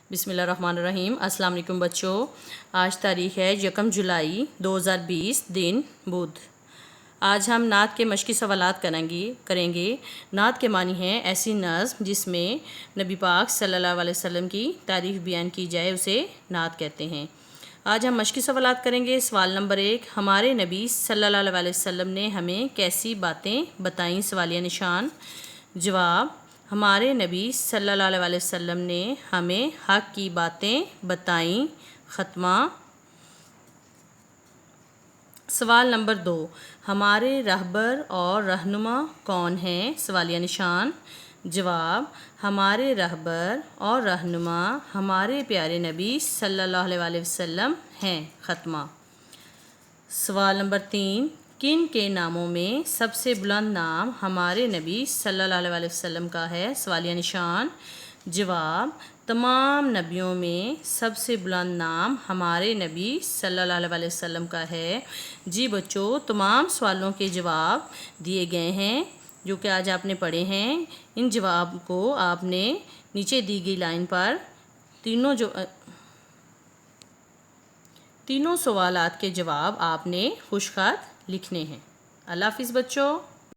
بسم اللہ الرحمن الرحیم۔ السلام علیکم بچوں، آج تاریخ ہے 1 جولائی 2020 دن بدھ۔ آج ہم نعت کے مشقی سوالات کریں گے۔ نعت کے معنی ہیں ایسی نظم جس میں نبی پاک صلی اللہ علیہ وسلم کی تعریف بیان کی جائے، اسے نعت کہتے ہیں۔ آج ہم مشقی سوالات کریں گے۔ سوال نمبر 1، ہمارے نبی صلی اللہ علیہ وسلم نے ہمیں کیسی باتیں بتائیں؟ سوالیہ نشان۔ جواب: ہمارے نبی صلی اللہ علیہ وسلم نے ہمیں حق کی باتیں بتائیں۔ ختمہ۔ سوال نمبر 2، ہمارے رہبر اور رہنما کون ہیں؟ سوالیہ نشان۔ جواب: ہمارے رہبر اور رہنما ہمارے پیارے نبی صلی اللہ علیہ وسلم ہیں۔ ختمہ۔ سوال نمبر 3، کن کے ناموں میں سب سے بلند نام ہمارے نبی صلی اللہ علیہ وسلم کا ہے؟ سوالیہ نشان۔ جواب: تمام نبیوں میں سب سے بلند نام ہمارے نبی صلی اللہ علیہ وسلم کا ہے۔ جی بچوں، تمام سوالوں کے جواب دیے گئے ہیں جو کہ آج آپ نے پڑھے ہیں۔ ان جواب کو آپ نے نیچے دی گئی لائن پر تینوں سوالات کے جواب آپ نے خوش خط لکھنے ہیں۔ اللہ حافظ بچوں۔